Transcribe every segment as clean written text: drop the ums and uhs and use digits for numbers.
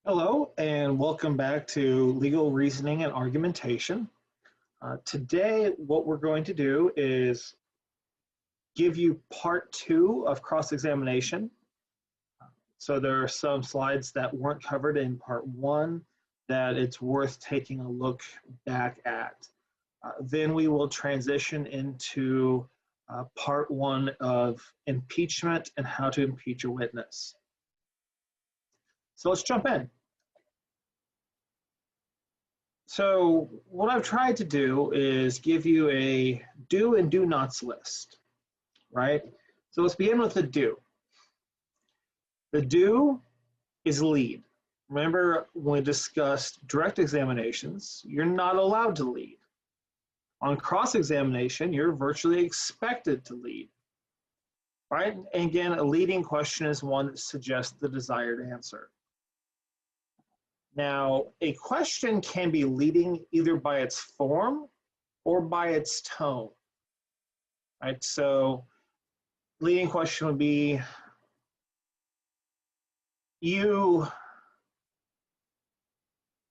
Hello, and welcome back to Legal Reasoning and Argumentation. Today, what we're going to do is give you part 2 of cross-examination. So there are some slides that weren't covered in part 1 that it's worth taking a look back at. Then we will transition into part 1 of impeachment and how to impeach a witness. So let's jump in. So what I've tried to do is give you a do and do nots list, right? So let's begin with the do. The do is lead. Remember when we discussed direct examinations, you're not allowed to lead. On cross-examination, you're virtually expected to lead, right? And again, a leading question is one that suggests the desired answer. Now, a question can be leading either by its form or by its tone, right? So, leading question would be, you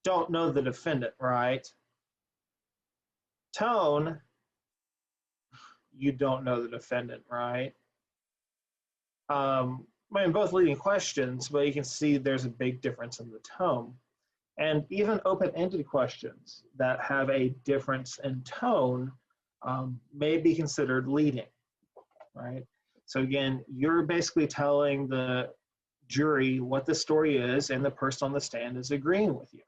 don't know the defendant, right? Tone, you don't know the defendant, right? I mean, both leading questions, but you can see there's a big difference in the tone. And even open-ended questions that have a difference in tone may be considered leading, right? So again, you're basically telling the jury what the story is, and the person on the stand is agreeing with you.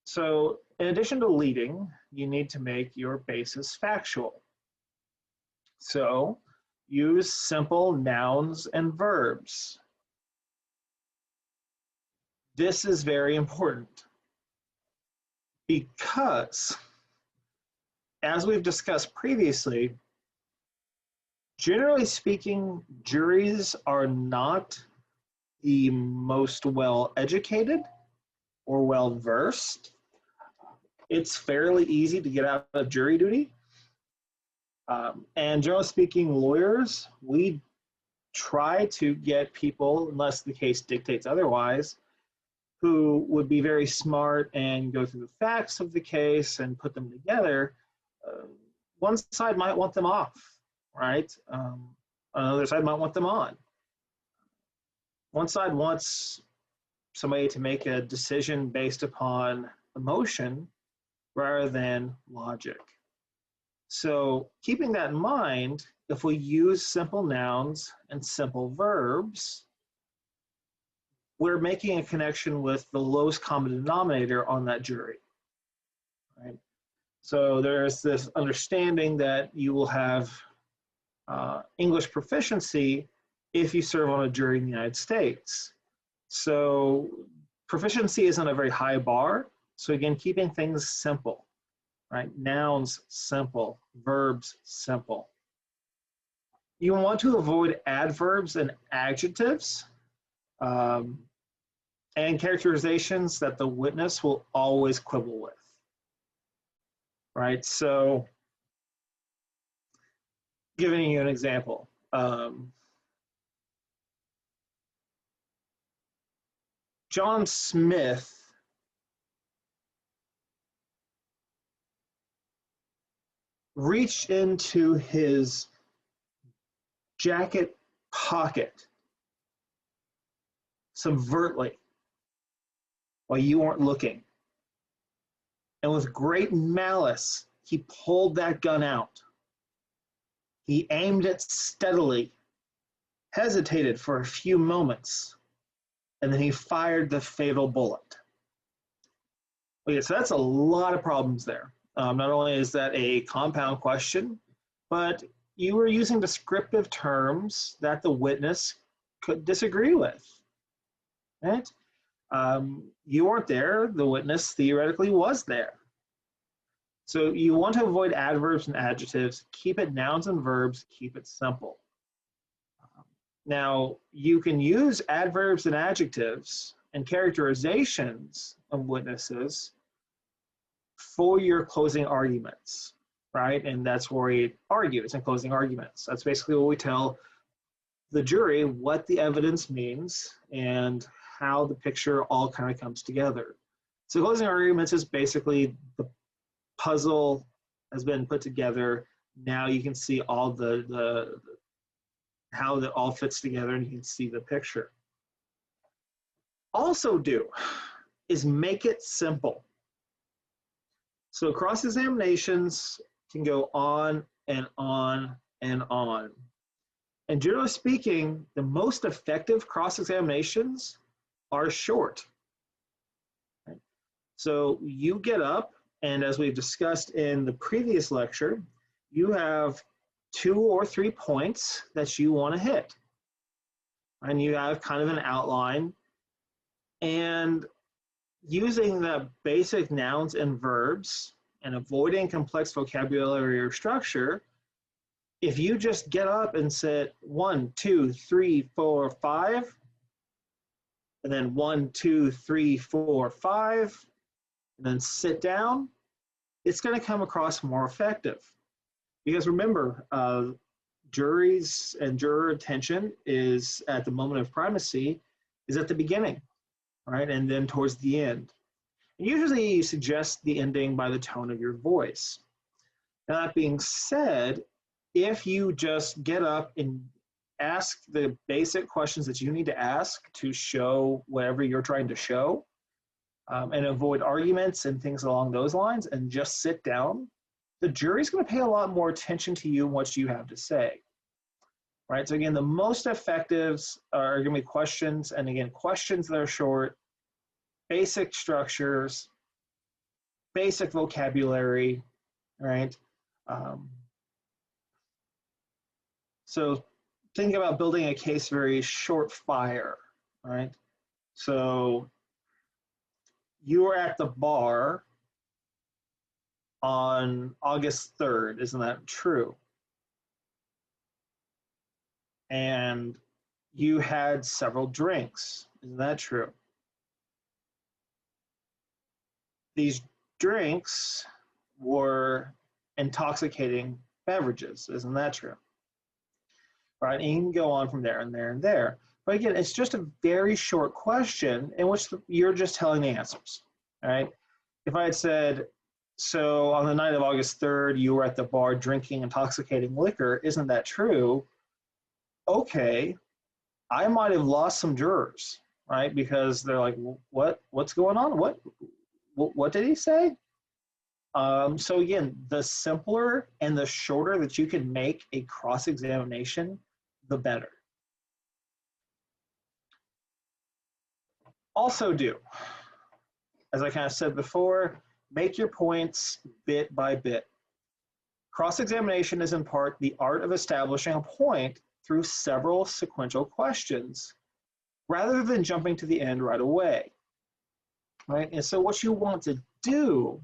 So in addition to leading, you need to make your basis factual. So use simple nouns and verbs. This is very important because, as we've discussed previously, generally speaking, juries are not the most well-educated or well-versed. It's fairly easy to get out of jury duty. And generally speaking, lawyers, we try to get people, unless the case dictates otherwise, who would be very smart and go through the facts of the case and put them together. One side might want them off, right? Another side might want them on. One side wants somebody to make a decision based upon emotion rather than logic. So keeping that in mind, if we use simple nouns and simple verbs, we're making a connection with the lowest common denominator on that jury, right? So there's this understanding that you will have English proficiency if you serve on a jury in the United States. So proficiency isn't a very high bar. So again, keeping things simple, right? Nouns, simple. Verbs, simple. You want to avoid adverbs and adjectives. And characterizations that the witness will always quibble with, right? So, giving you an example, John Smith reached into his jacket pocket subvertly while you weren't looking. And with great malice, he pulled that gun out. He aimed it steadily, hesitated for a few moments, and then he fired the fatal bullet. Okay, so that's a lot of problems there. Not only is that a compound question, but you were using descriptive terms that the witness could disagree with, right? You weren't there, the witness theoretically was there. So you want to avoid adverbs and adjectives, keep it nouns and verbs, keep it simple. Now, you can use adverbs and adjectives and characterizations of witnesses for your closing arguments, right? And that's where we argue, it's in closing arguments. That's basically what we tell the jury what the evidence means and how the picture all kind of comes together. So closing arguments is basically the puzzle has been put together. Now you can see all how it all fits together, and you can see the picture. Also do is make it simple. So cross-examinations can go on and on and on. And generally speaking, the most effective cross-examinations are short. Okay? So you get up, and as we've discussed in the previous lecture, you have 2 or 3 points that you want to hit. And you have kind of an outline. And using the basic nouns and verbs and avoiding complex vocabulary or structure, if you just get up and say 1, 2, 3, 4, 5, and then 1, 2, 3, 4, 5, and then sit down, it's going to come across more effective. Because remember, juries and juror attention is at the moment of primacy is at the beginning, right? And then towards the end. And usually you suggest the ending by the tone of your voice. Now, that being said, if you just get up and ask the basic questions that you need to ask to show whatever you're trying to show, and avoid arguments and things along those lines, and just sit down, the jury's going to pay a lot more attention to you and what you have to say. Right? So again, the most effectives are going to be questions, and again, questions that are short, basic structures, basic vocabulary, right? So think about building a case very short fire, right? So you were at the bar on August 3rd, isn't that true? And you had several drinks, isn't that true? These drinks were intoxicating beverages, isn't that true? Right, and you can go on from there and there and there. But again, it's just a very short question in which you're just telling the answers, all right? If I had said, so on the night of August 3rd, you were at the bar drinking intoxicating liquor, isn't that true? Okay, I might have lost some jurors, right? Because they're like, what's going on? What did he say? So again, the simpler and the shorter that you can make a cross-examination, the better. Also do, as I kind of said before, make your points bit by bit. Cross-examination is in part the art of establishing a point through several sequential questions, rather than jumping to the end right away, right? And so what you want to do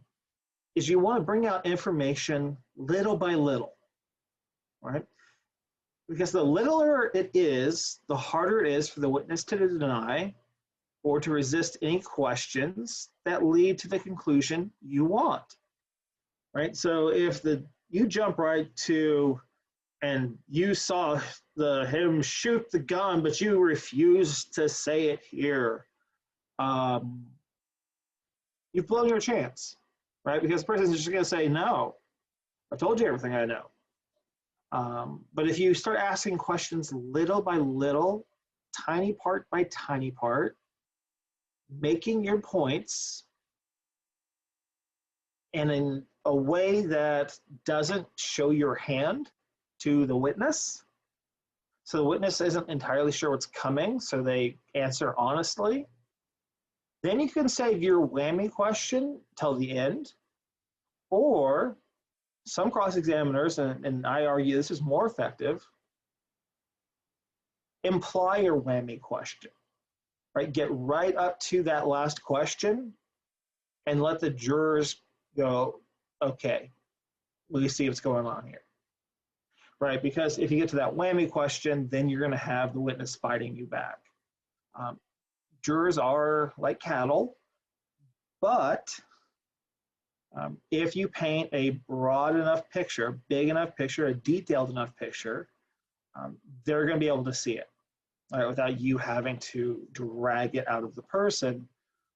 is you want to bring out information little by little, right? Because the littler it is, the harder it is for the witness to deny or to resist any questions that lead to the conclusion you want, right? So if you jump right to, and you saw him shoot the gun, but you refused to say it here, you've blown your chance, right? Because the person's just going to say, no, I told you everything I know. But if you start asking questions little by little, tiny part by tiny part, making your points, and in a way that doesn't show your hand to the witness, so the witness isn't entirely sure what's coming, so they answer honestly, then you can save your whammy question till the end, or some cross-examiners, and I argue this is more effective, imply your whammy question, right? Get right up to that last question and let the jurors go, okay, we see what's going on here, right? Because if you get to that whammy question, then you're going to have the witness fighting you back. Jurors are like cattle, but if you paint a broad enough picture, big enough picture, a detailed enough picture, they're going to be able to see it. right, without you having to drag it out of the person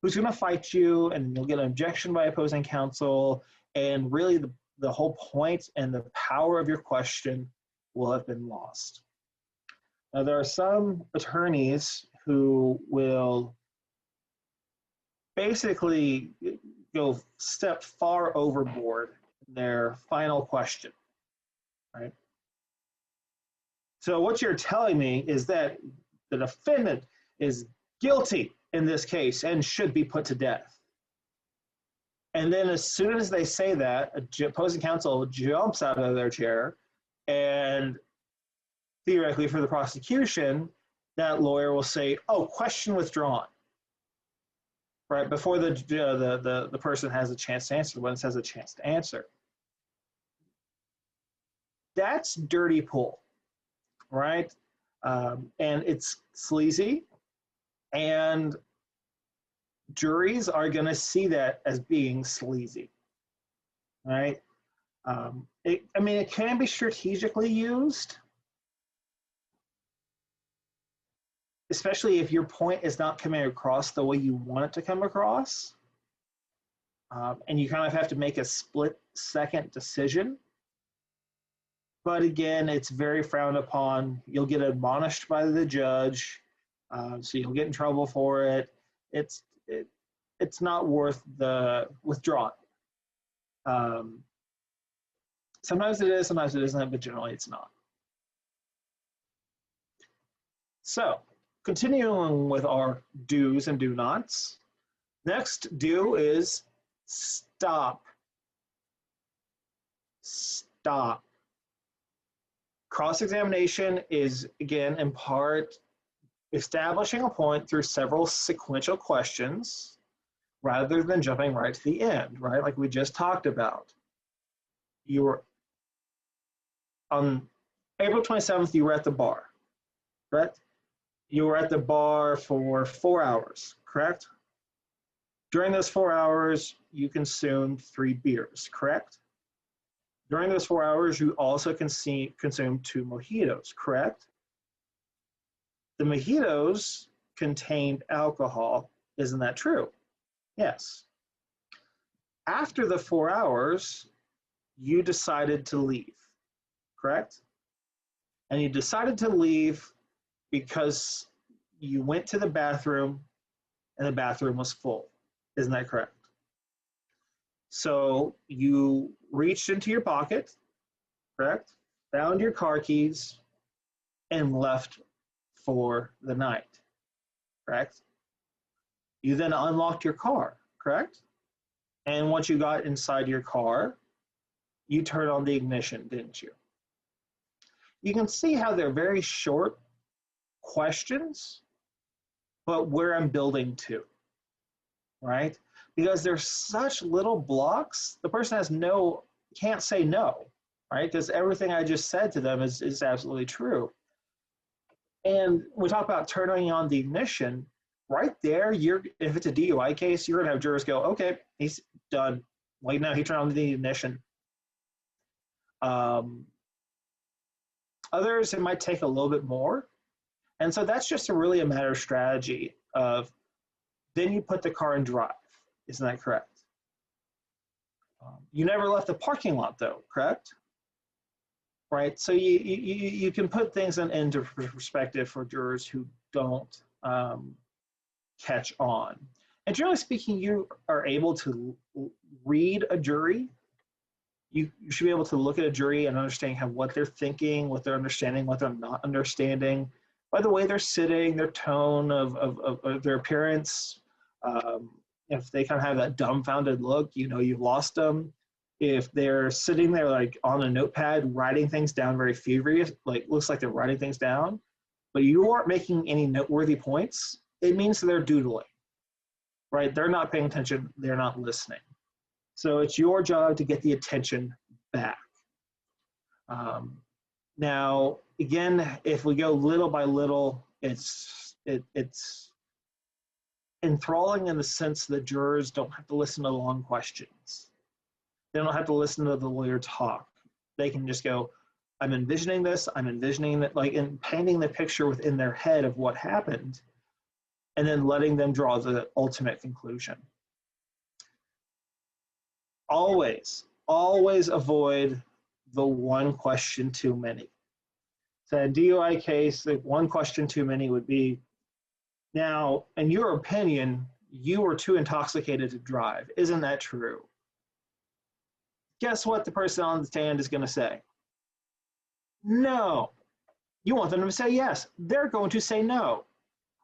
who's going to fight you, and you'll get an objection by opposing counsel, and really the whole point and the power of your question will have been lost. Now, there are some attorneys who will basically go step far overboard in their final question, right? So what you're telling me is that the defendant is guilty in this case and should be put to death. And then as soon as they say that, opposing counsel jumps out of their chair, and theoretically for the prosecution, that lawyer will say, "Oh, question withdrawn," right, before the person has a chance to answer, when it has a chance to answer. That's dirty pool, right? And it's sleazy, and juries are going to see that as being sleazy, right? I mean, it can be strategically used, especially if your point is not coming across the way you want it to come across, and you kind of have to make a split-second decision. But again, it's very frowned upon. You'll get admonished by the judge, so you'll get in trouble for it. It's not worth the withdrawing. Sometimes it is, sometimes it isn't, but generally it's not. So, continuing with our do's and do nots. Next do is stop. Stop. Cross-examination is, again, in part, establishing a point through several sequential questions rather than jumping right to the end, right? Like we just talked about. You were, on April 27th, you were at the bar, correct? You were at the bar for 4 hours, correct? During those 4 hours, you consumed 3 beers, correct? During those 4 hours, you also consumed 2 mojitos, correct? The mojitos contained alcohol. Isn't that true? Yes. After the 4 hours, you decided to leave, correct? And you decided to leave because you went to the bathroom and the bathroom was full. Isn't that correct? So you reached into your pocket, correct? Found your car keys and left for the night, correct? You then unlocked your car, correct? And once you got inside your car, you turned on the ignition, didn't you? You can see how they're very short questions, but where I'm building to, right? Because there's such little blocks, the person can't say no, right? Because everything I just said to them is absolutely true. And we talk about turning on the ignition, right there, if it's a DUI case, you're gonna have jurors go, okay, he's done. Wait, no, he turned on the ignition. Others, it might take a little bit more. And so that's just really a matter of strategy of, then you put the car in drive. Isn't that correct? You never left the parking lot though, correct? Right, so you can put things into perspective for jurors who don't catch on. And generally speaking, you are able to read a jury. You should be able to look at a jury and understand what they're thinking, what they're understanding, what they're not understanding, by the way they're sitting, their tone of their appearance. If they kind of have that dumbfounded look, you know you've lost them. If they're sitting there like on a notepad, writing things down very feverish, like looks like they're writing things down, but you aren't making any noteworthy points, it means they're doodling, right? They're not paying attention, they're not listening. So it's your job to get the attention back. Now, again, if we go little by little, it's enthralling in the sense that jurors don't have to listen to long questions. They don't have to listen to the lawyer talk. They can just go, I'm envisioning this, I'm envisioning that, like, and painting the picture within their head of what happened, and then letting them draw the ultimate conclusion. Always, always avoid the one question too many. So in a DUI case, the one question too many would be, now, in your opinion, you were too intoxicated to drive. Isn't that true? Guess what the person on the stand is going to say? No. You want them to say yes. They're going to say no.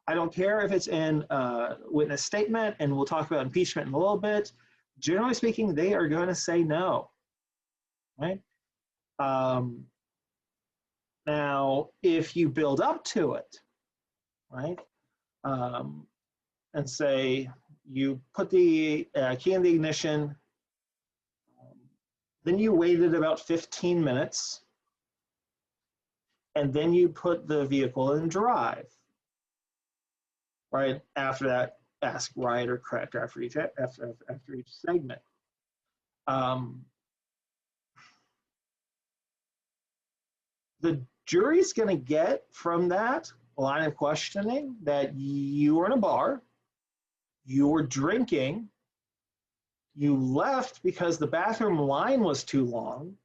I don't care if it's in a witness statement, and we'll talk about impeachment in a little bit. Generally speaking, they are going to say no, right? Now, if you build up to it, right, and say you put the key in the ignition, then you waited about 15 minutes, and then you put the vehicle in drive, right? After that, ask right or correct after each segment. The jury's going to get from that line of questioning that you were in a bar, you were drinking, you left because the bathroom line was too long,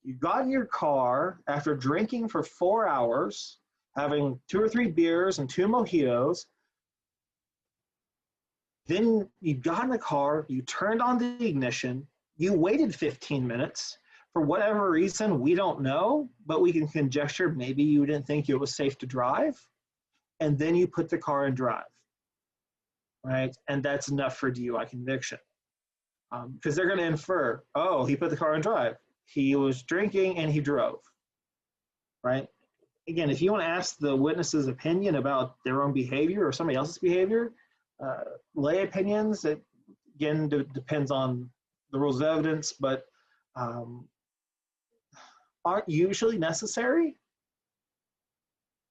you got in your car after drinking for 4 hours, having 2 or 3 beers and 2 mojitos. Then you got in the car, you turned on the ignition, you waited 15 minutes. For whatever reason, we don't know, but we can conjecture maybe you didn't think it was safe to drive, and then you put the car in drive, right? And that's enough for DUI conviction. Because they're going to infer, oh, he put the car in drive. He was drinking and he drove, right? Again, if you want to ask the witness's opinion about their own behavior or somebody else's behavior, lay opinions, it again depends on the rules of evidence, but aren't usually necessary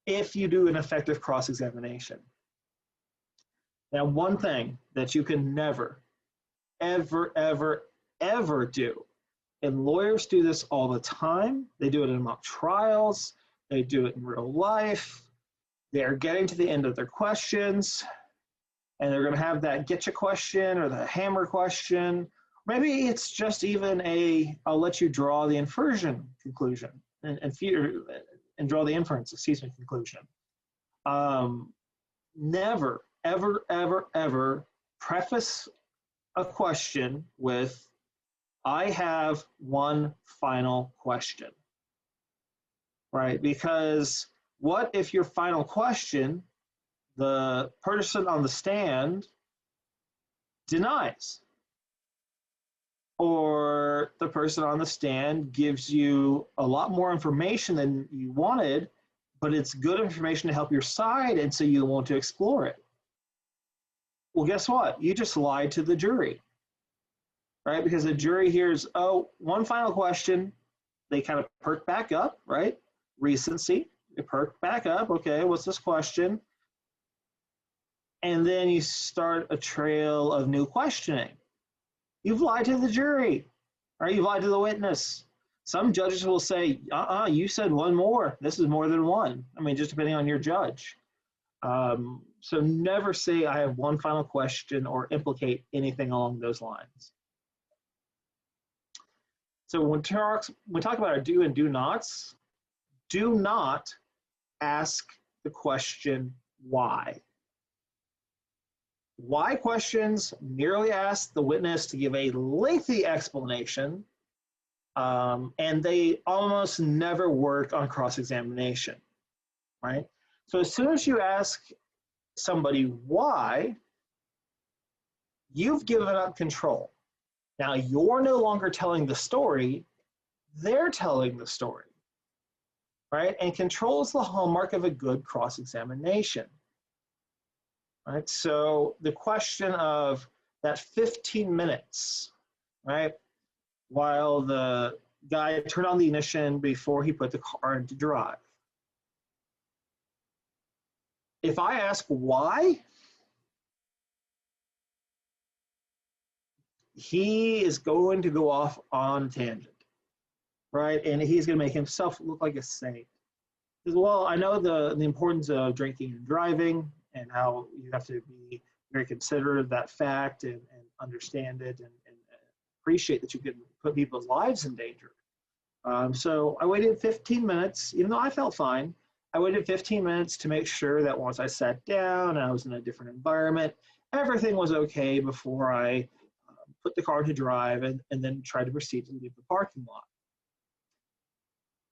if you do an effective cross-examination. Now, one thing that you can never, ever, ever, ever do, and lawyers do this all the time, they do it in mock trials, they do it in real life, they're getting to the end of their questions, and they're going to have that getcha question or the hammer question. Maybe it's just even a, I'll let you draw the inference conclusion and draw the inference, conclusion. Never, ever, ever, ever preface a question with, I have one final question, right? Because what if your final question, the person on the stand denies? Or the person on the stand gives you a lot more information than you wanted, but it's good information to help your side, and so you want to explore it. Well, guess what? You just lied to the jury, right? Because the jury hears, oh, one final question. They kind of perk back up, right? Recency, they perk back up. Okay, what's this question? And then you start a trail of new questioning. You've lied to the jury, right? You've lied to the witness. Some judges will say, you said one more. This is more than one. I mean, just depending on your judge. So never say I have one final question or implicate anything along those lines. So when we talk about our do and do nots, do not ask the question why. Why questions merely ask the witness to give a lengthy explanation, and they almost never work on cross-examination, right? So as soon as you ask somebody why, you've given up control. Now you're no longer telling the story, they're telling the story, right? And control is the hallmark of a good cross-examination. Right, so the question of that 15 minutes, right, while the guy turned on the ignition before he put the car into drive. If I ask why, he is going to go off on a tangent, right? And he's going to make himself look like a saint. He says, well, I know the importance of drinking and driving and how you have to be very considerate of that fact and understand it and appreciate that you can put people's lives in danger. So I waited 15 minutes, even though I felt fine. I waited 15 minutes to make sure that once I sat down and I was in a different environment, everything was okay before I put the car to drive and then tried to proceed to leave the parking lot.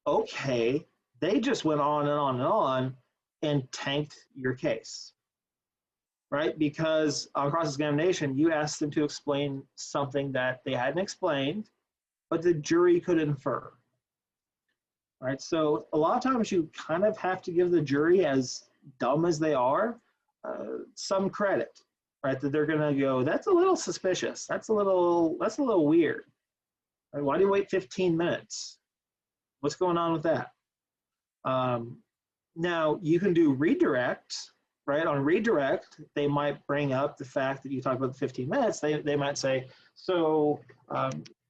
Okay, they just went on and on and on and tanked your case, right? Because on cross-examination, you asked them to explain something that they hadn't explained, but the jury could infer. Right, so a lot of times you kind of have to give the jury, as dumb as they are, some credit, right? That they're going to go, that's a little suspicious. That's a little weird. Right? Why do you wait 15 minutes? What's going on with that? Now you can do redirect, right? On redirect, they might bring up the fact that you talked about the 15 minutes. They might say, so.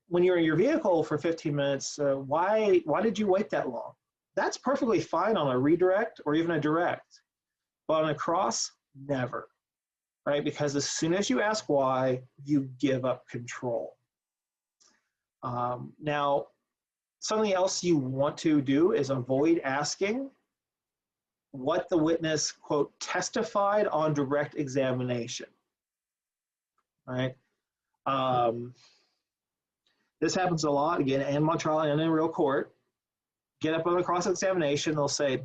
When you're in your vehicle for 15 minutes, why did you wait that long? That's perfectly fine on a redirect or even a direct. But on a cross, never, right? Because as soon as you ask why, you give up control. Now, something else you want to do is avoid asking what the witness, quote, testified on direct examination, right? This happens a lot, again, in mock trial and in real court. Get up on the cross-examination, they'll say,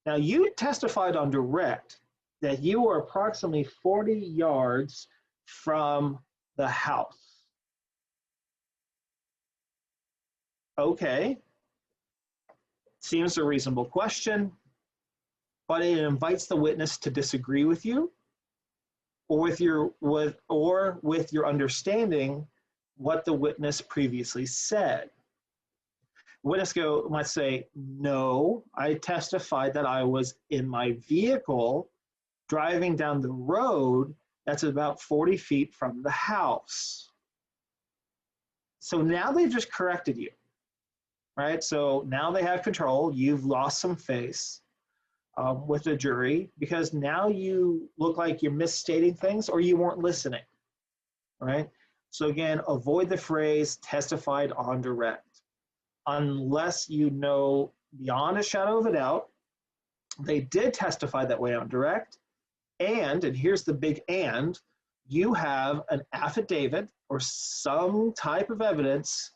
now you testified on direct that you were approximately 40 yards from the house. Okay, seems a reasonable question, but it invites the witness to disagree with you or with your understanding what the witness previously said. Witness might say, no, I testified that I was in my vehicle driving down the road that's about 40 feet from the house. So now they've just corrected you, right? So now they have control. You've lost some face with the jury because now you look like you're misstating things or you weren't listening, right? So again, avoid the phrase testified on direct. Unless you know beyond a shadow of a doubt, they did testify that way on direct, and here's the big and, you have an affidavit or some type of evidence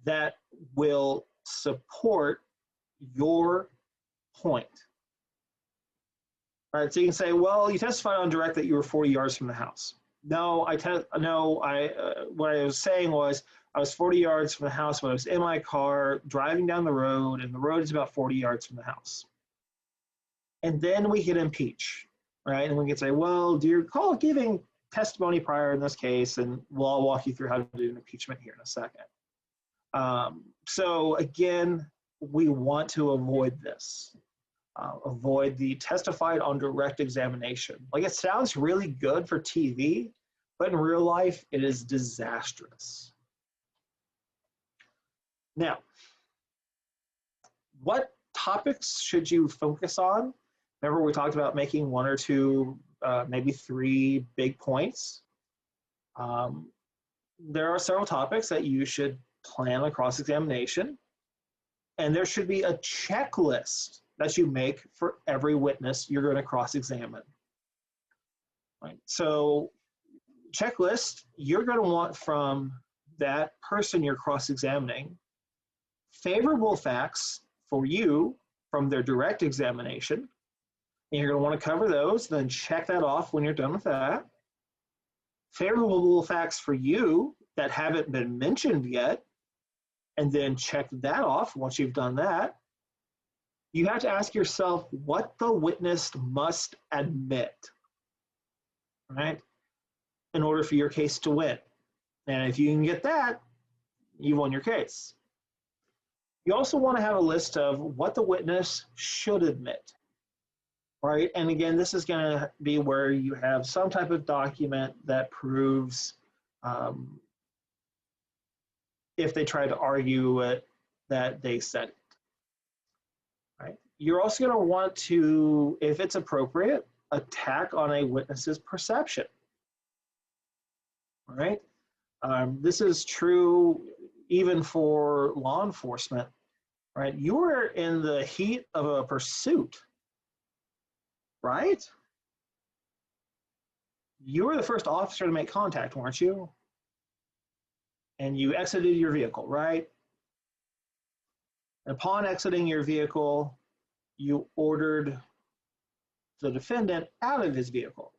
that will support your point. All right, so you can say, well, you testified on direct that you were 40 yards from the house. No, what I was saying was I was 40 yards from the house when I was in my car driving down the road, and the road is about 40 yards from the house. And then we can impeach, right? And we can say, well, do you recall giving testimony prior in this case? And I'll walk you through how to do an impeachment here in a second. So again, we want to avoid this. Avoid the testified on direct examination. Like, it sounds really good for TV, but in real life, it is disastrous. Now, what topics should you focus on? Remember, we talked about making one or two, maybe three big points. There are several topics that you should plan a cross-examination, and there should be a checklist that you make for every witness you're going to cross-examine. Right? So, checklist, you're going to want from that person you're cross-examining favorable facts for you from their direct examination. And you're going to want to cover those, then check that off when you're done with that. Favorable facts for you that haven't been mentioned yet, and then check that off once you've done that. You have to ask yourself what the witness must admit, right, in order for your case to win. And if you can get that, you've won your case. You also want to have a list of what the witness should admit, right? And again, this is going to be where you have some type of document that proves if they try to argue it, that they said it. Right? You're also going to want to, if it's appropriate, attack on a witness's perception. All right? This is true even for law enforcement. Right? You were in the heat of a pursuit, right? You were the first officer to make contact, weren't you? And you exited your vehicle, right? Upon exiting your vehicle, you ordered the defendant out of his vehicle.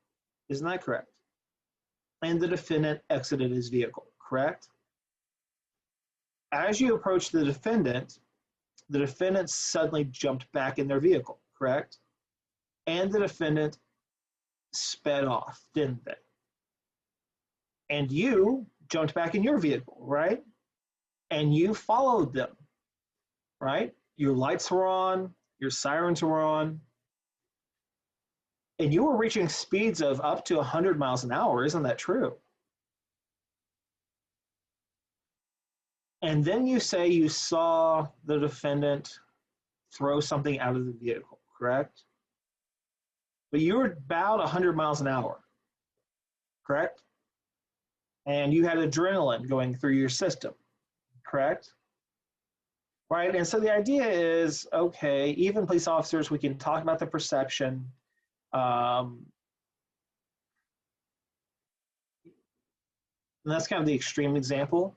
Isn't that correct? And the defendant exited his vehicle, correct? As you approached the defendant suddenly jumped back in their vehicle, correct? And the defendant sped off, didn't they? And you jumped back in your vehicle, right? And you followed them, right? Your lights were on, your sirens were on, and you were reaching speeds of up to 100 miles an hour, isn't that true? And then you say you saw the defendant throw something out of the vehicle, correct? But you were about 100 miles an hour, correct? And you had adrenaline going through your system, correct? Right, and so the idea is, okay, even police officers, we can talk about the perception. And that's kind of the extreme example.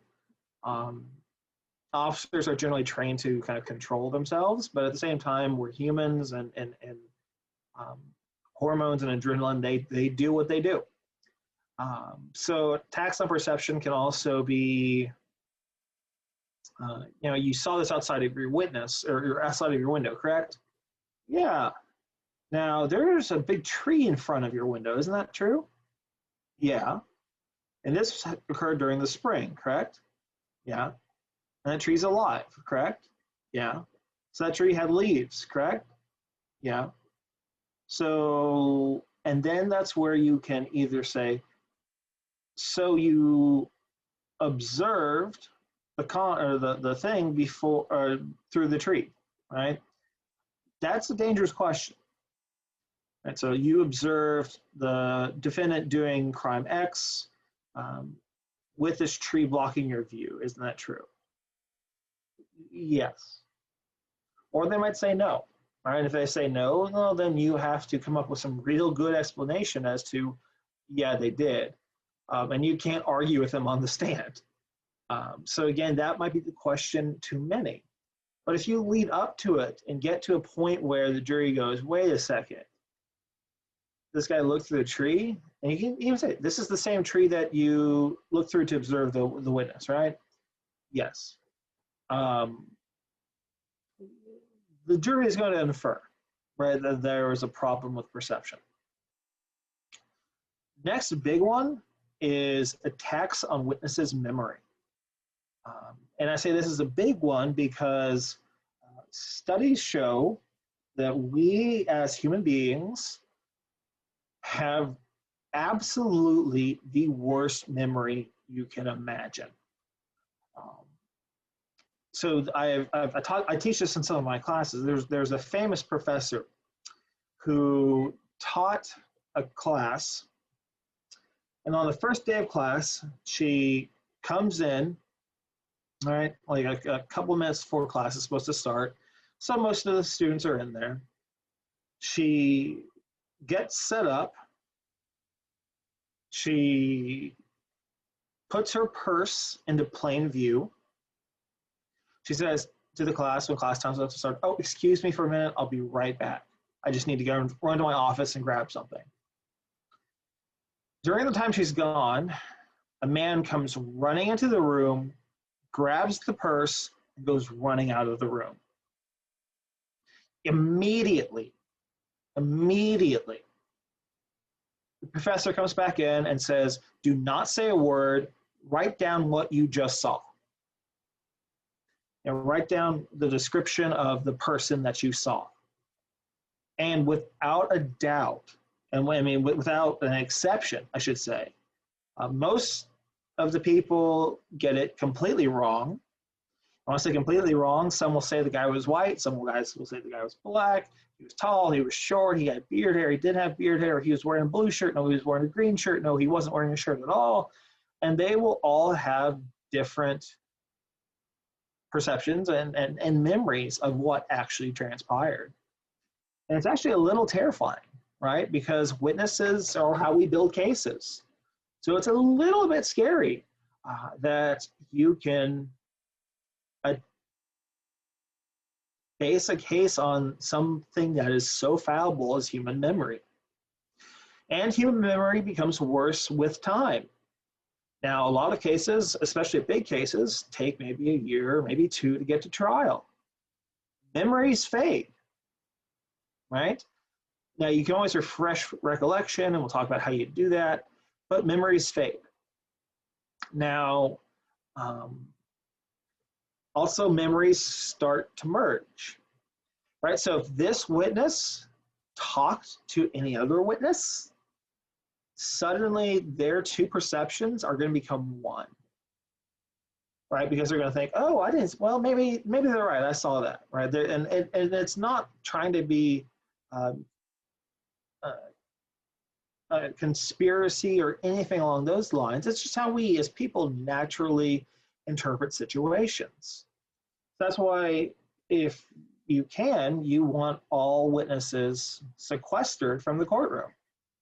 Officers are generally trained to kind of control themselves, but at the same time, we're humans, and hormones and adrenaline, they do what they do. So attacks on perception can also be, you saw this outside of your witness or outside of your window, correct? Yeah. Now there's a big tree in front of your window, isn't that true? Yeah. And this occurred during the spring, correct? Yeah. And that tree's alive, correct? Yeah. So that tree had leaves, correct? Yeah. So, and then that's where you can either say, so you observed the thing before or through the tree, right? That's a dangerous question. And so you observed the defendant doing crime X with this tree blocking your view. Isn't that true? Yes. Or they might say no. All right, if they say no, well, then you have to come up with some real good explanation as to, yeah, they did. And you can't argue with them on the stand. So again, that might be the question to many. But if you lead up to it and get to a point where the jury goes, wait a second, this guy looked through the tree, and you can even say, this is the same tree that you looked through to observe the witness, right? Yes. The jury is going to infer, right, that there was a problem with perception. Next big one is attacks on witnesses' memory. And I say this is a big one because studies show that we as human beings have absolutely the worst memory you can imagine. So I teach this in some of my classes. There's a famous professor who taught a class, and on the first day of class, she comes in, all right, like a couple of minutes before class is supposed to start. So most of the students are in there. She gets set up. She puts her purse into plain view. She says to the class when class time's about to start, oh, excuse me for a minute, I'll be right back. I just need to go run to my office and grab something. During the time she's gone, a man comes running into the room, grabs the purse, and goes running out of the room. Immediately, the professor comes back in and says, do not say a word, write down what you just saw. And write down the description of the person that you saw. And without a doubt, and I mean without an exception, I should say, most of the people get it completely wrong. I want to say completely wrong. Some will say the guy was white. Some guys will say the guy was black. He was tall. He was short. He had beard hair. He didn't have beard hair. He was wearing a blue shirt. No, he was wearing a green shirt. No, he wasn't wearing a shirt at all. And they will all have different perceptions and memories of what actually transpired. And it's actually a little terrifying, right? Because witnesses are how we build cases. So it's a little bit scary that you can base a case on something that is so fallible as human memory. And human memory becomes worse with time. Now, a lot of cases, especially big cases, take maybe a year, maybe two to get to trial. Memories fade, right? Now, you can always refresh recollection, and we'll talk about how you do that, but memories fade. Now, also memories start to merge, right? So if this witness talked to any other witness, suddenly their two perceptions are going to become one, right? Because they're going to think, oh, I didn't, well, maybe they're right, I saw that, right? And it's not trying to be a conspiracy or anything along those lines. It's just how we as people naturally interpret situations. That's why if you can, you want all witnesses sequestered from the courtroom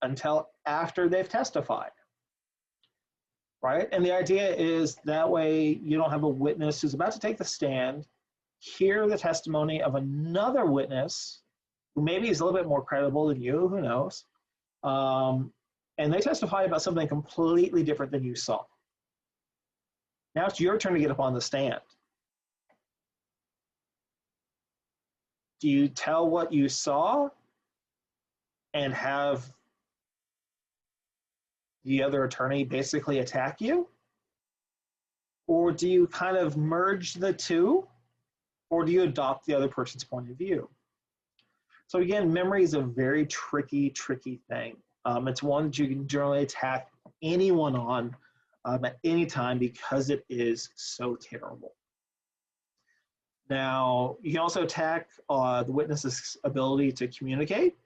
until after they've testified, right? And the idea is that way you don't have a witness who's about to take the stand, hear the testimony of another witness who maybe is a little bit more credible than you, who knows, and they testify about something completely different than you saw. Now it's your turn to get up on the stand. Do you tell what you saw and have the other attorney basically attack you? Or do you kind of merge the two? Or do you adopt the other person's point of view? So again, memory is a very tricky thing. It's one that you can generally attack anyone on at any time because it is so terrible. Now, you can also attack the witness's ability to communicate.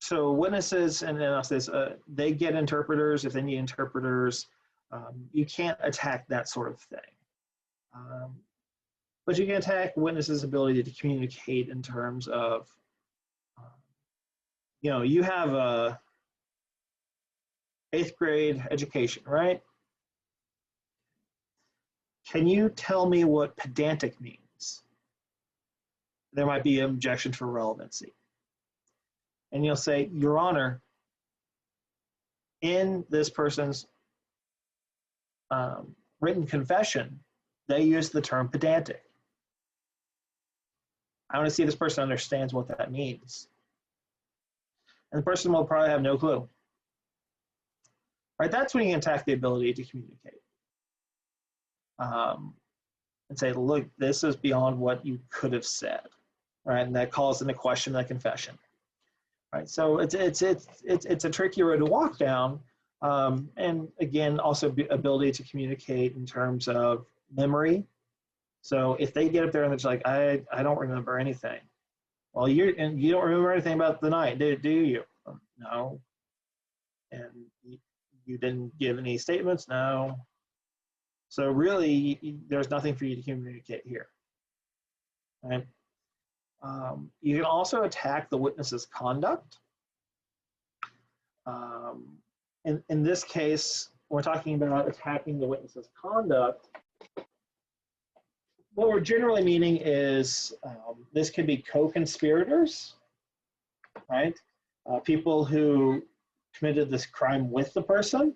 So witnesses, and then I'll say this, they get interpreters if they need interpreters. You can't attack that sort of thing. But you can attack witnesses' ability to communicate in terms of, you know, you have a 8th grade education, right? Can you tell me what pedantic means? There might be an objection for relevancy. And you'll say, Your Honor, in this person's written confession, they use the term pedantic. I want to see if this person understands what that means. And the person will probably have no clue. Right? That's when you can attack the ability to communicate. And say, look, this is beyond what you could have said, right? And that calls into question that confession, right? So it's a tricky road to walk down, and again, also ability to communicate in terms of memory. So if they get up there and it's like, I don't remember anything. Well, you don't remember anything about the night, do you? No. And you didn't give any statements? No. So really, there's nothing for you to communicate here, right? You can also attack the witness's conduct. In this case, we're talking about attacking the witness's conduct. What we're generally meaning is this could be co-conspirators, right? People who committed this crime with the person.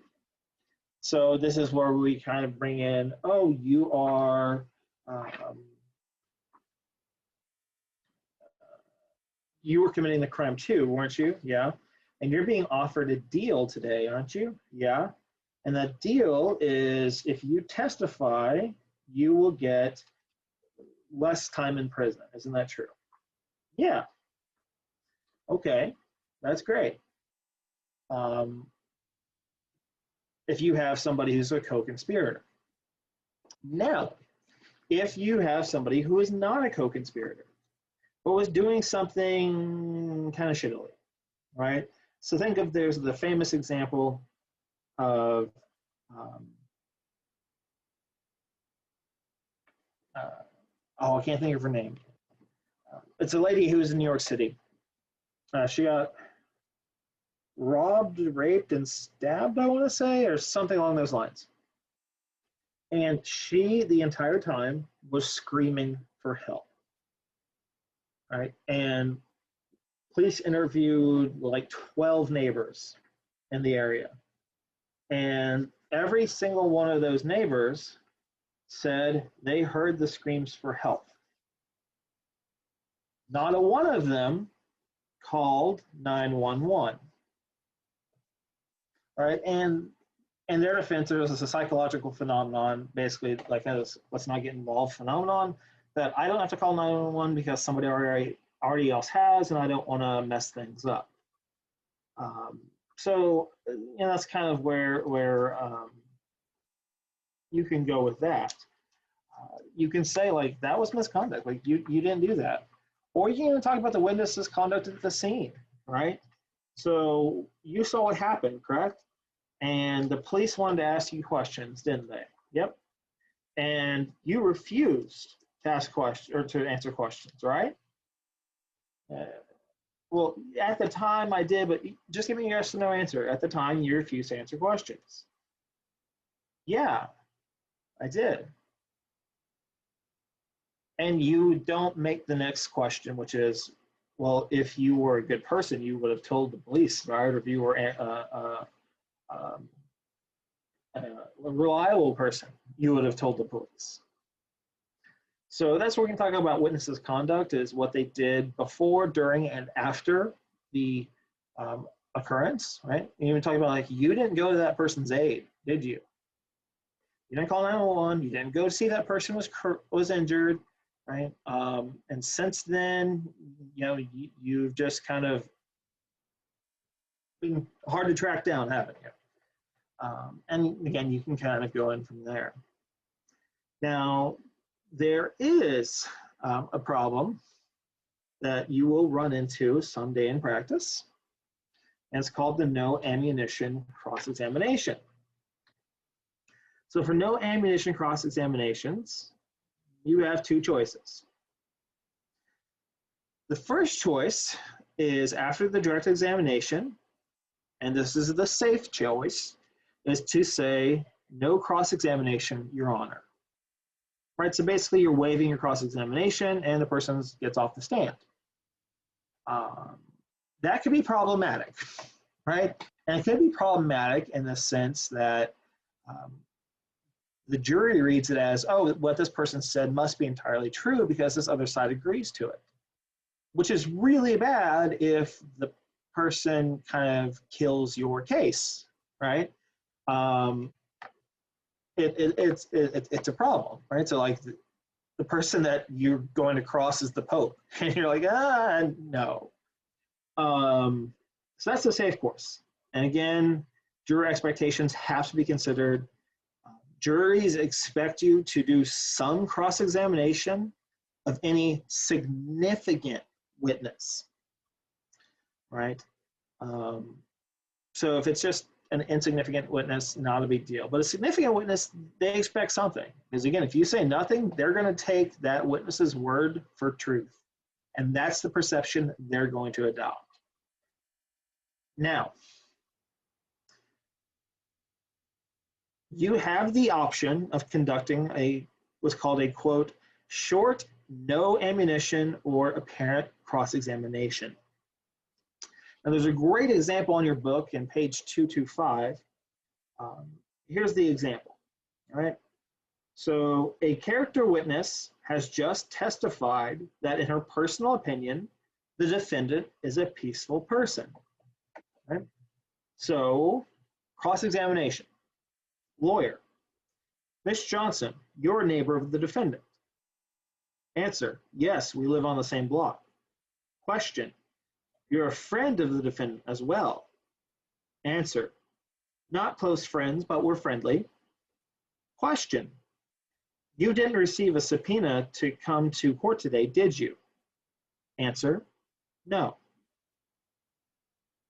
So this is where we kind of bring in, oh, you are, you were committing the crime too, weren't you? Yeah. And you're being offered a deal today, aren't you? Yeah. And that deal is if you testify, you will get less time in prison. Isn't that true? Yeah. Okay, that's great. if you have somebody who's a co-conspirator. Now, if you have somebody who is not a co-conspirator, but was doing something kind of shittily, right? So think of, there's the famous example of I can't think of her name. It's a lady who's in New York City. She got robbed, raped, and stabbed, I want to say, or something along those lines. And she, the entire time, was screaming for help. Right? And police interviewed like 12 neighbors in the area. And every single one of those neighbors said they heard the screams for help. Not a one of them called 911. All right, and in their defense, there's a psychological phenomenon, basically like a let's not get involved phenomenon, that I don't have to call 911 because somebody already else has, and I don't want to mess things up. So that's kind of where you can go with that. You can say like that was misconduct, like you didn't do that, or you can even talk about the witness's conduct at the scene, right? So you saw what happened, correct? And the police wanted to ask you questions, didn't they? Yep. And you refused to ask questions or to answer questions, right? Well, at the time I did, but just give me a yes or no answer. At the time, you refused to answer questions. Yeah, I did. And you don't make the next question, which is, well, if you were a good person, you would have told the police, right? Or if you were a reliable person, you would have told the police. So that's what we can talk about witnesses' conduct, is what they did before, during, and after the occurrence, right? And even talking about like, you didn't go to that person's aid, did you? You didn't call 911, you didn't go see that person was injured, right? And since then, you've just kind of been hard to track down, haven't you? And again, you can kind of go in from there. Now, there is a problem that you will run into someday in practice, and it's called the no ammunition cross-examination. So for no ammunition cross-examinations, you have two choices. The first choice is after the direct examination, and this is the safe choice, is to say no cross-examination, Your Honor. Right, so basically you're waiving your cross-examination and the person gets off the stand. That could be problematic, right? And it could be problematic in the sense that the jury reads it as, oh, what this person said must be entirely true because this other side agrees to it, which is really bad if the person kind of kills your case, right? It's a problem, right? So like the person that you're going to cross is the Pope, and you're like, no. So that's the safe course. And again, juror expectations have to be considered. Juries expect you to do some cross-examination of any significant witness, right? So if it's just an insignificant witness, not a big deal. But a significant witness, they expect something. Because again, if you say nothing, they're going to take that witness's word for truth. And that's the perception they're going to adopt. Now, you have the option of conducting what's called a, quote, short, no ammunition or apparent cross-examination. Now, there's a great example on your book in page 225. Here's the example, all right? So a character witness has just testified that in her personal opinion, the defendant is a peaceful person, right? So cross-examination. Lawyer: Ms. Johnson, you're a neighbor of the defendant. Answer: yes, we live on the same block. Question: you're a friend of the defendant as well. Answer, not close friends, but we're friendly. Question, you didn't receive a subpoena to come to court today, did you? Answer, no.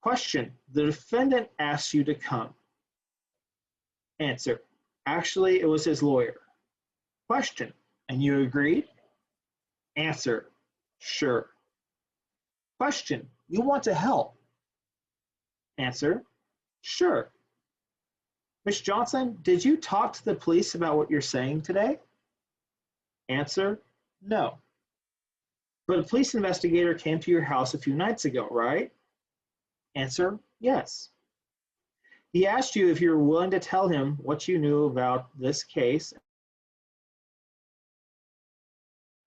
Question, the defendant asked you to come. Answer, actually, it was his lawyer. Question, and you agreed? Answer, sure. Question, you want to help? Answer, sure. Ms. Johnson, did you talk to the police about what you're saying today? Answer, no. But a police investigator came to your house a few nights ago, right? Answer, yes. He asked you if you were willing to tell him what you knew about this case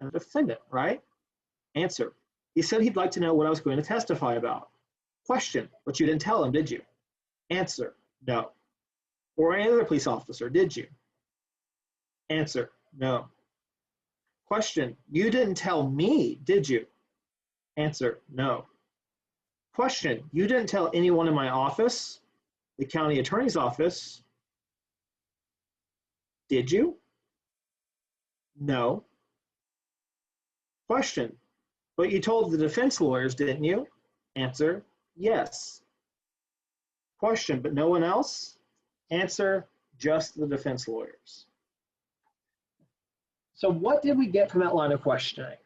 and the defendant, right? Answer, he said he'd like to know what I was going to testify about. Question, but you didn't tell him, did you? Answer, no. Or any other police officer, did you? Answer, no. Question, you didn't tell me, did you? Answer, no. Question, you didn't tell anyone in my office, the county attorney's office, did you? No. Question, but you told the defense lawyers, didn't you? Answer, yes. Question, but no one else? Answer, just the defense lawyers. So what did we get from that line of questioning?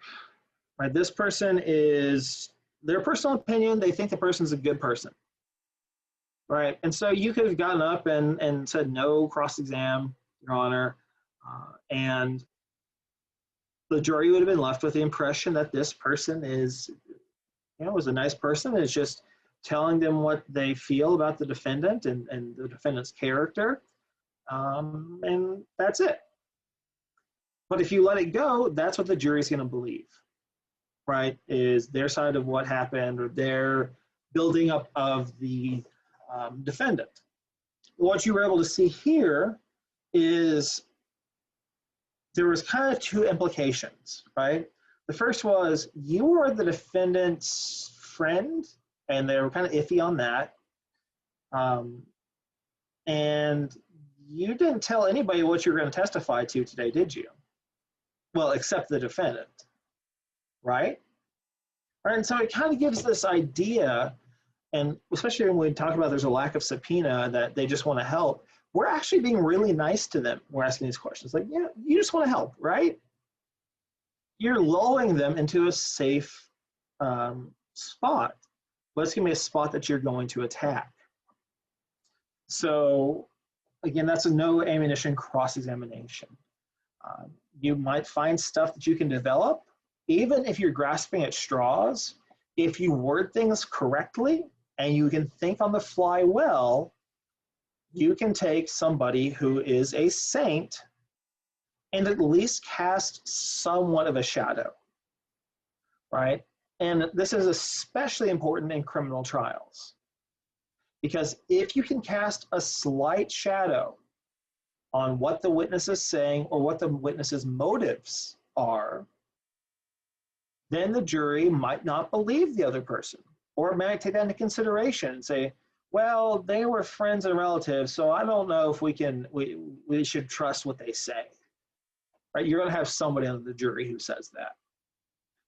Right, this person is, their personal opinion, they think the person's a good person. Right, and so you could have gotten up and said no cross-exam, Your Honor, and the jury would have been left with the impression that this person is, was a nice person and is just telling them what they feel about the defendant and the defendant's character, and that's it. But if you let it go, that's what the jury's going to believe, right? Is their side of what happened or their building up of the defendant. What you were able to see here is there was kind of two implications, right? The first was you were the defendant's friend, and they were kind of iffy on that. And you didn't tell anybody what you were going to testify to today, did you? Well, except the defendant, right? And so it kind of gives this idea, and especially when we talk about there's a lack of subpoena, that they just want to help. We're actually being really nice to them. We're asking these questions like, yeah, you just want to help, right? You're lulling them into a safe spot, but it's going to be a spot that you're going to attack. So again, that's a no ammunition cross-examination. You might find stuff that you can develop, even if you're grasping at straws. If you word things correctly and you can think on the fly well, you can take somebody who is a saint and at least cast somewhat of a shadow, right? And this is especially important in criminal trials, because if you can cast a slight shadow on what the witness is saying or what the witness's motives are, then the jury might not believe the other person, or might take that into consideration and say, well, they were friends and relatives, so I don't know if we should trust what they say. Right? You're going to have somebody on the jury who says that.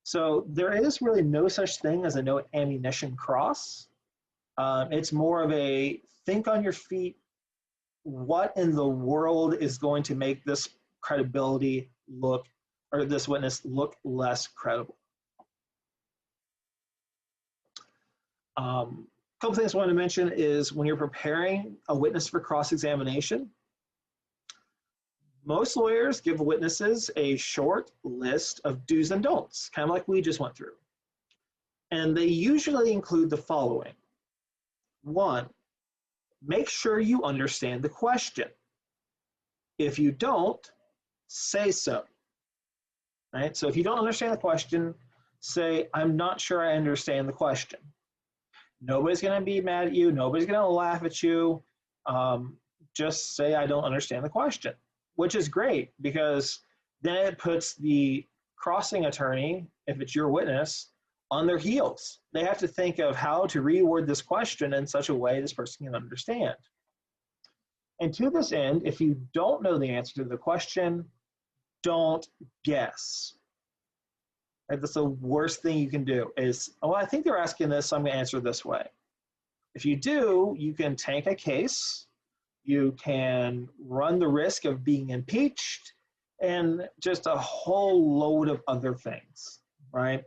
So there is really no such thing as a no ammunition cross. It's more of a think on your feet. What in the world is going to make this credibility look, or this witness look less credible? A couple things I want to mention is when you're preparing a witness for cross-examination, most lawyers give witnesses a short list of do's and don'ts, kind of like we just went through. And they usually include the following. 1, make sure you understand the question. If you don't, say so. Right? So if you don't understand the question, say, I'm not sure I understand the question. Nobody's going to be mad at you. Nobody's going to laugh at you. Just say, I don't understand the question, which is great, because then it puts the crossing attorney, if it's your witness, on their heels. They have to think of how to reword this question in such a way this person can understand. And to this end, if you don't know the answer to the question, don't guess. Right? That's the worst thing you can do is, oh, I think they're asking this, so I'm going to answer this way. If you do, you can tank a case, you can run the risk of being impeached, and just a whole load of other things, right?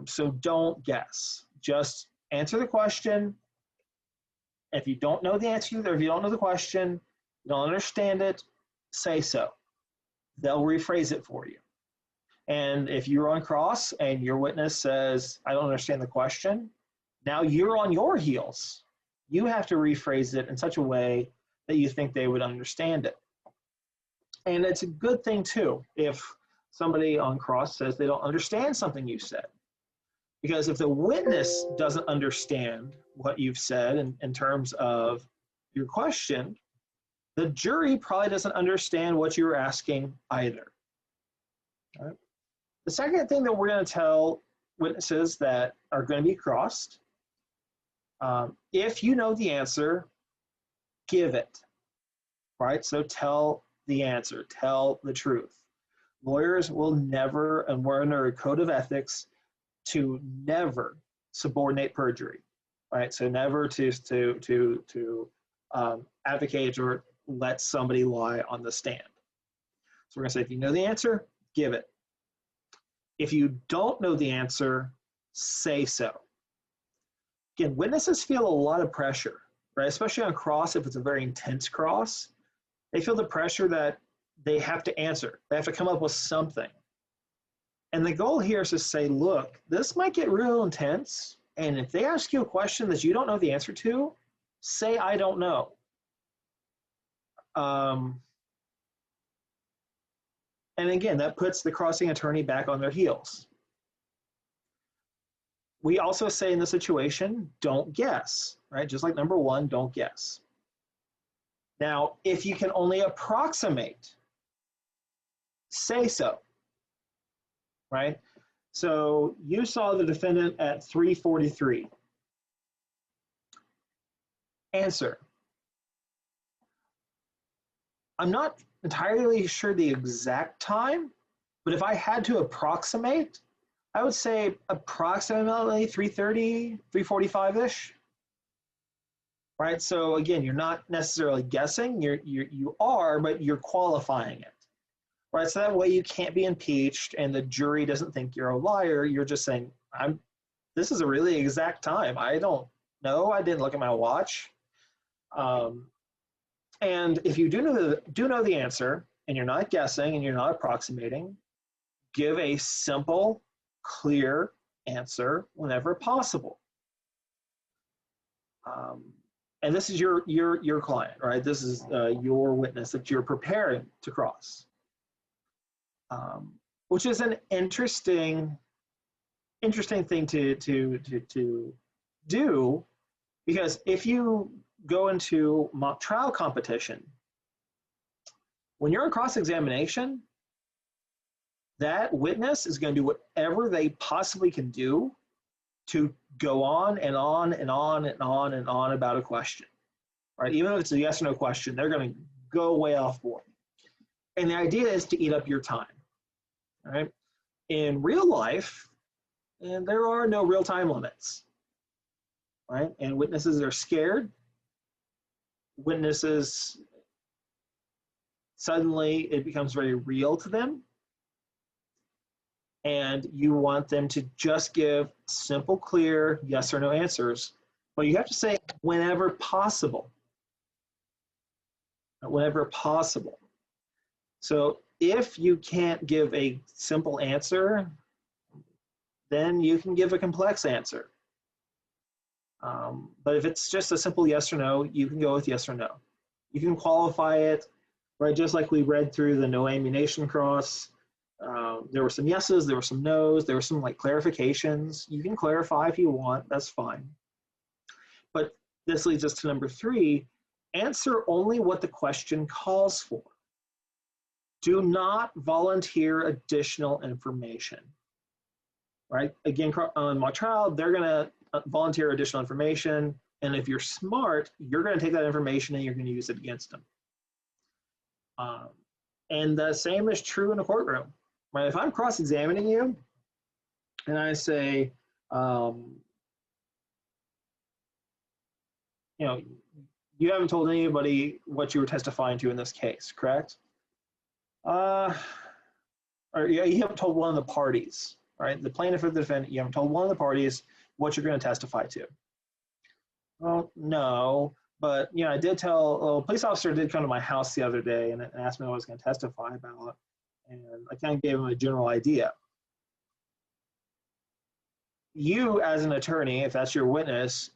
So don't guess. Just answer the question. If you don't know the answer, or if you don't know the question, you don't understand it, say so. They'll rephrase it for you. And if you're on cross and your witness says, I don't understand the question, now you're on your heels. You have to rephrase it in such a way that you think they would understand it. And it's a good thing too if somebody on cross says they don't understand something you said. Because if the witness doesn't understand what you've said in terms of your question, the jury probably doesn't understand what you're asking either. All right? The second thing that we're going to tell witnesses that are going to be crossed, if you know the answer, give it, right? So tell the answer, tell the truth. Lawyers will never, and we're under a code of ethics to never subordinate perjury, right? So never to advocate or let somebody lie on the stand. So we're going to say, if you know the answer, give it. If you don't know the answer, say so. Again, witnesses feel a lot of pressure, right? Especially on cross, if it's a very intense cross, they feel the pressure that they have to answer. They have to come up with something. And the goal here is to say, look, this might get real intense. And if they ask you a question that you don't know the answer to, say, I don't know. And again, that puts the crossing attorney back on their heels. We also say in this situation, don't guess, right? Just like number one, don't guess. Now, if you can only approximate, say so, right? So you saw the defendant at 3:43. Answer. I'm not entirely sure the exact time, but if I had to approximate, I would say approximately 3:30, 3:45-ish. Right? So again, you're not necessarily guessing, you are, but you're qualifying it. Right? So that way you can't be impeached and the jury doesn't think you're a liar. You're just saying, this is a really exact time. I don't know. I didn't look at my watch. And if you do know the answer and you're not guessing and you're not approximating, give a simple, clear answer whenever possible. And this is your client, right? This is your witness that you're preparing to cross, which is an interesting thing to do, because if you go into mock trial competition, when you're in cross-examination, that witness is going to do whatever they possibly can do to go on and on and on and on and on about a question, right? Even if it's a yes or no question, they're going to go way off board. And the idea is to eat up your time, all right? In real life, and there are no real time limits, right? And witnesses are scared. Witnesses, suddenly it becomes very real to them. And you want them to just give simple, clear yes or no answers. But you have to say whenever possible. Whenever possible. So if you can't give a simple answer, then you can give a complex answer. But if it's just a simple yes or no, you can go with yes or no. You can qualify it, right? Just like we read through the no ammunition cross. There were some yeses, there were some nos, there were some like clarifications. You can clarify if you want, that's fine. But this leads us to number 3, answer only what the question calls for. Do not volunteer additional information. right? Again, on my trial, they're going to volunteer additional information. And if you're smart, you're going to take that information and you're going to use it against them. And the same is true in a courtroom, right? If I'm cross-examining you and I say, you know, you haven't told anybody what you were testifying to in this case, correct? Or you haven't told one of the parties, right? The plaintiff or the defendant, you haven't told one of the parties what you're going to testify to. Well, no, but I did tell, a police officer did come to my house the other day and asked me what I was going to testify about, and I kind of gave him a general idea. You, as an attorney, if that's your witness,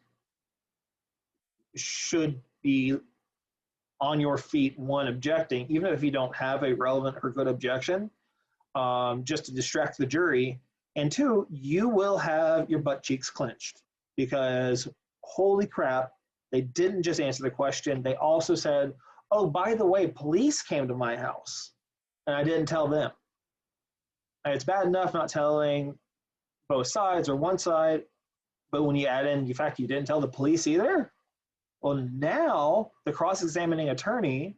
should be on your feet, one, objecting, even if you don't have a relevant or good objection, just to distract the jury, and two, you will have your butt cheeks clenched because holy crap, they didn't just answer the question. They also said, oh, by the way, police came to my house and I didn't tell them. And it's bad enough not telling both sides or one side, but when you add in the fact you didn't tell the police either, well, now the cross-examining attorney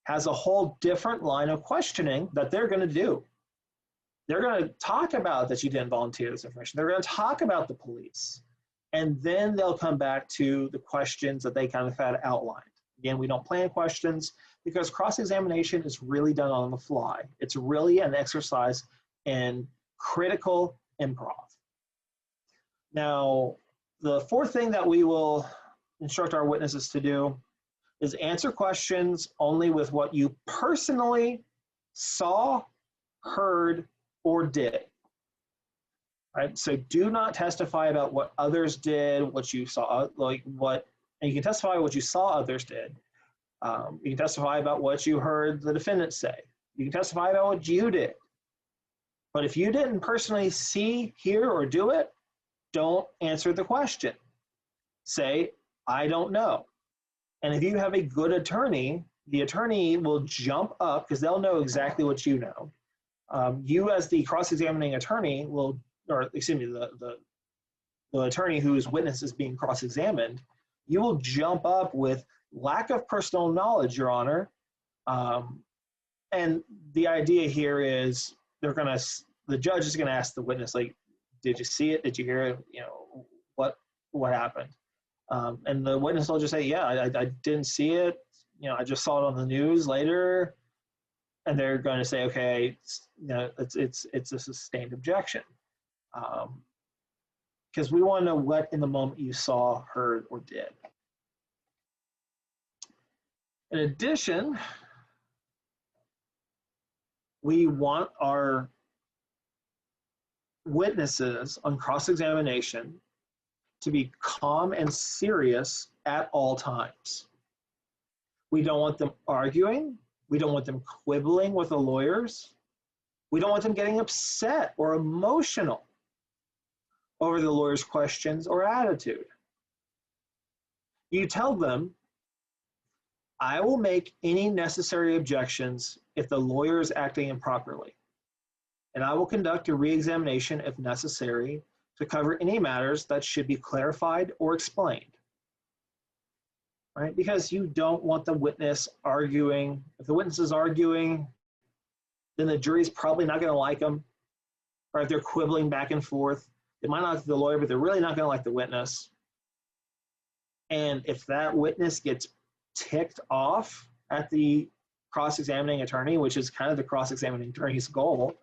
has a whole different line of questioning that they're going to do. They're going to talk about that you didn't volunteer this information. They're going to talk about the police. And then they'll come back to the questions that they kind of had outlined. Again, we don't plan questions because cross-examination is really done on the fly. It's really an exercise in critical improv. Now, the fourth thing that we will instruct our witnesses to do is answer questions only with what you personally saw, heard, or did. Right? So do not testify about what others did, what you saw, and you can testify what you saw others did. You can testify about what you heard the defendant say. You can testify about what you did. But if you didn't personally see, hear, or do it, don't answer the question. Say, I don't know. And if you have a good attorney, the attorney will jump up because they'll know exactly what you know. You as the cross-examining attorney will, or excuse me, the attorney whose witness is being cross-examined, you will jump up with lack of personal knowledge, Your Honor. And the idea here is the judge is gonna ask the witness, like, did you see it? Did you hear it? What happened? And the witness will just say, yeah, I didn't see it. I just saw it on the news later. And they're going to say, okay, it's a sustained objection. Because we want to know what in the moment you saw, heard, or did. In addition, we want our witnesses on cross-examination to be calm and serious at all times. We don't want them arguing. We don't want them quibbling with the lawyers. We don't want them getting upset or emotional over the lawyer's questions or attitude. You tell them, I will make any necessary objections if the lawyer is acting improperly, and I will conduct a re-examination if necessary to cover any matters that should be clarified or explained. Right? Because you don't want the witness arguing. If the witness is arguing, then the jury's probably not going to like them. Or if they're quibbling back and forth, they might not like the lawyer, but they're really not going to like the witness. And if that witness gets ticked off at the cross-examining attorney, which is kind of the cross-examining attorney's goal,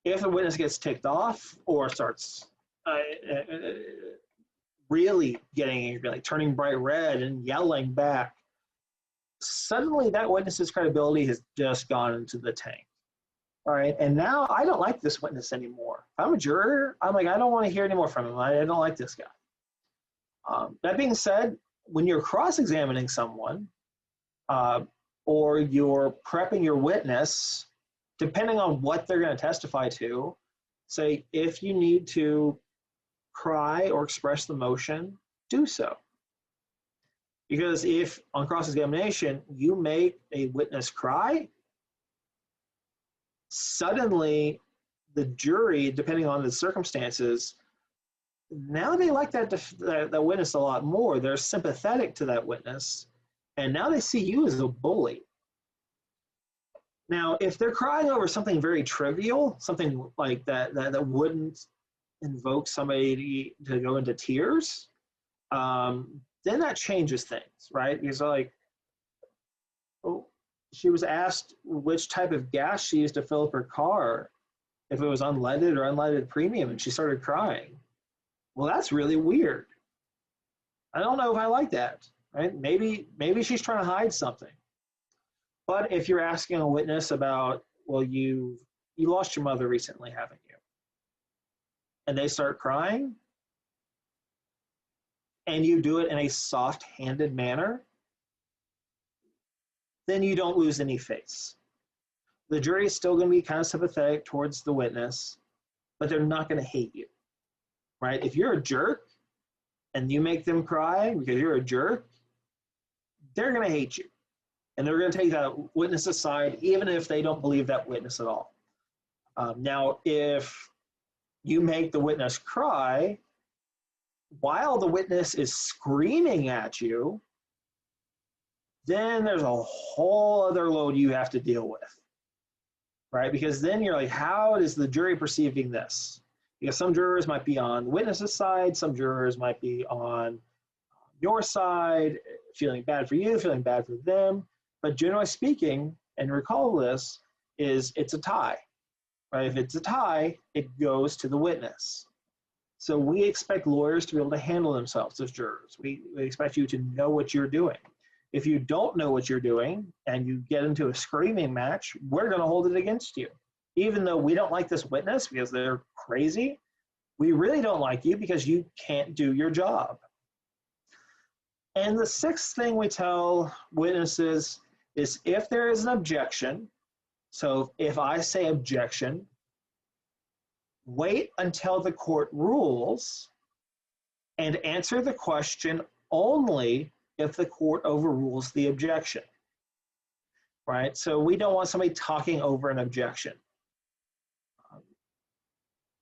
if the witness gets ticked off or starts really getting angry, like turning bright red and yelling back, suddenly that witness's credibility has just gone into the tank. All right, and now I don't like this witness anymore. If I'm a juror, I'm like, I don't want to hear any more from him. I don't like this guy. That being said, when you're cross-examining someone or you're prepping your witness, depending on what they're going to testify to, say if you need to cry or express the motion, do so. Because if on cross-examination you make a witness cry, suddenly the jury, depending on the circumstances, now they like that witness a lot more. They're sympathetic to that witness, and now they see you as a bully. Now, if they're crying over something very trivial, something like that wouldn't invoke somebody to go into tears, then that changes things, right? Because like, oh, she was asked which type of gas she used to fill up her car, if it was unleaded or unleaded premium, and she started crying. Well, that's really weird. I don't know if I like that, right? Maybe she's trying to hide something. But if you're asking a witness about, well, you lost your mother recently, haven't you? And they start crying, and you do it in a soft-handed manner, then you don't lose any face. The jury is still going to be kind of sympathetic towards the witness, but they're not going to hate you, right? If you're a jerk and you make them cry because you're a jerk, they're going to hate you. And they're going to take that witness aside, even if they don't believe that witness at all. Now, if you make the witness cry while the witness is screaming at you, then there's a whole other load you have to deal with, right? Because then you're like, how is the jury perceiving this? Because some jurors might be on the witness's side, some jurors might be on your side, feeling bad for you, feeling bad for them. But generally speaking, and recall this, it's a tie, right? If it's a tie, it goes to the witness. So we expect lawyers to be able to handle themselves as jurors. We expect you to know what you're doing. If you don't know what you're doing and you get into a screaming match, we're going to hold it against you. Even though we don't like this witness because they're crazy, we really don't like you because you can't do your job. And the sixth thing we tell witnesses is if there is an objection, so if I say objection, wait until the court rules and answer the question only if the court overrules the objection, right? So we don't want somebody talking over an objection.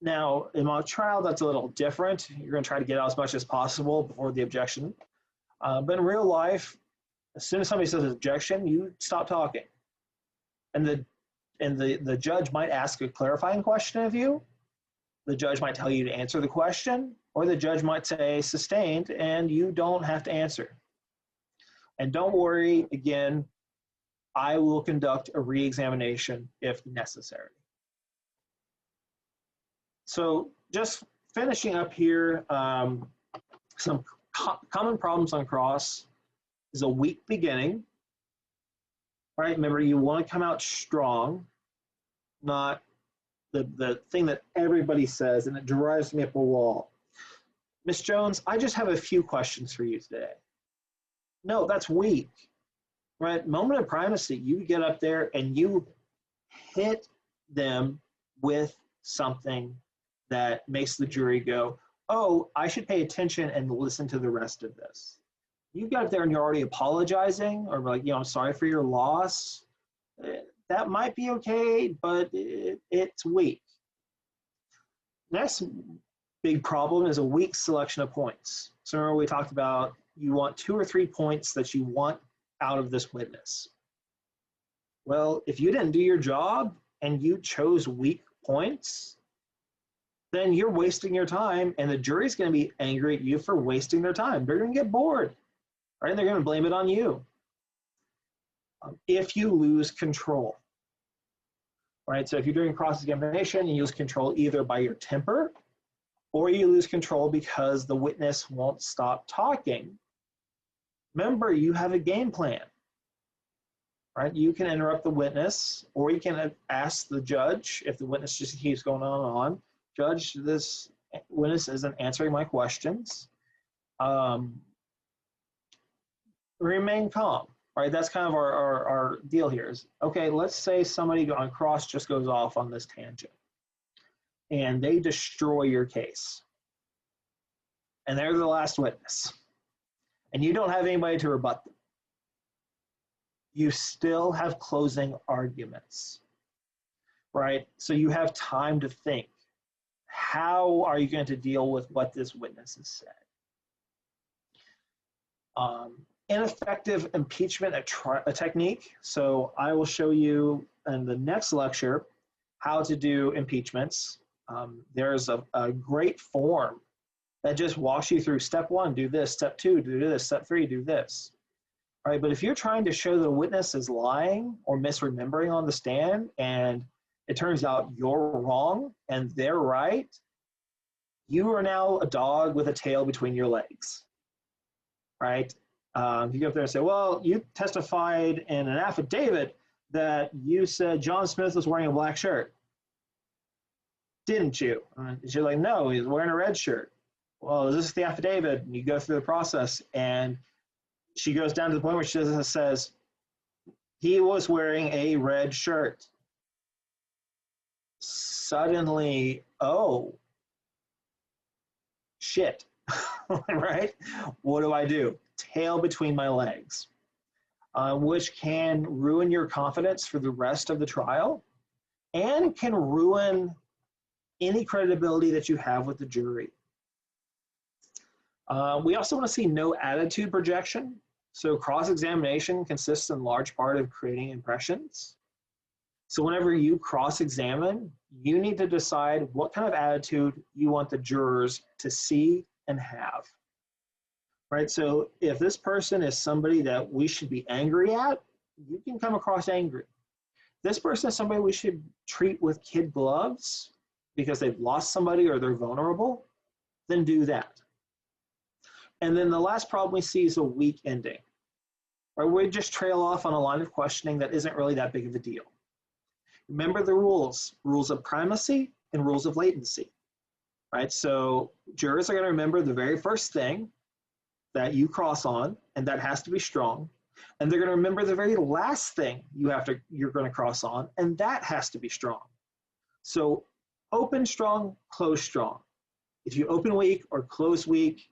Now, in mock trial, that's a little different. You're going to try to get out as much as possible before the objection. But in real life, as soon as somebody says objection, you stop talking. And the judge might ask a clarifying question of you. The judge might tell you to answer the question, or the judge might say sustained, and you don't have to answer. And don't worry, again, I will conduct a re-examination if necessary. So just finishing up here, some common problems on cross is a weak beginning, right? Remember, you want to come out strong, not the thing that everybody says, and it drives me up a wall. Miss Jones, I just have a few questions for you today. No, that's weak, right? Moment of primacy, you get up there and you hit them with something that makes the jury go, oh, I should pay attention and listen to the rest of this. You got up there and you're already apologizing or like, I'm sorry for your loss. That might be okay, but it's weak. Next big problem is a weak selection of points. So remember we talked about you want 2 or 3 points that you want out of this witness. Well, if you didn't do your job and you chose weak points, then you're wasting your time and the jury's going to be angry at you for wasting their time. They're going to get bored, right? They're going to blame it on you. If you lose control, right? So if you're doing cross-examination, you lose control either by your temper or you lose control because the witness won't stop talking. Remember, you have a game plan, right? You can interrupt the witness or you can ask the judge if the witness just keeps going on and on. Judge, this witness isn't answering my questions. Remain calm, right? That's kind of our deal here is, okay, let's say somebody on cross just goes off on this tangent and they destroy your case. And they're the last witness. And you don't have anybody to rebut them. You still have closing arguments. right? So you have time to think. How are you going to deal with what this witness has said? Ineffective impeachment, a technique. So I will show you in the next lecture how to do impeachments. There's a great form that just walks you through step 1, do this, step 2, do this, step 3, do this. All right, but if you're trying to show the witness is lying or misremembering on the stand, and it turns out you're wrong and they're right, you are now a dog with a tail between your legs, right? You go up there and say, well, you testified in an affidavit that you said John Smith was wearing a black shirt. Didn't you? You're like, no, he's wearing a red shirt. Well, is this the affidavit? And you go through the process, and she goes down to the point where she says, he was wearing a red shirt. Suddenly, oh, shit, right? What do I do? Tail between my legs, which can ruin your confidence for the rest of the trial and can ruin any credibility that you have with the jury. We also want to see no attitude projection. So cross-examination consists in large part of creating impressions. So whenever you cross-examine, you need to decide what kind of attitude you want the jurors to see and have. Right? So if this person is somebody that we should be angry at, you can come across angry. This person is somebody we should treat with kid gloves because they've lost somebody or they're vulnerable, then do that. And then the last problem we see is a weak ending. Right? We just trail off on a line of questioning that isn't really that big of a deal. Remember the rules of primacy and rules of latency. Right? So jurors are going to remember the very first thing that you cross on, and that has to be strong. And they're going to remember the very last thing you're going to cross on, and that has to be strong. So open strong, close strong. If you open weak or close weak,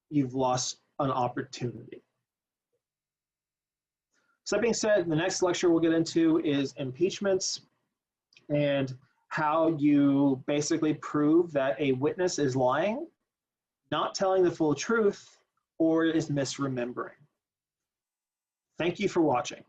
you've lost an opportunity. So that being said, the next lecture we'll get into is impeachments and how you basically prove that a witness is lying, not telling the full truth, or is misremembering. Thank you for watching.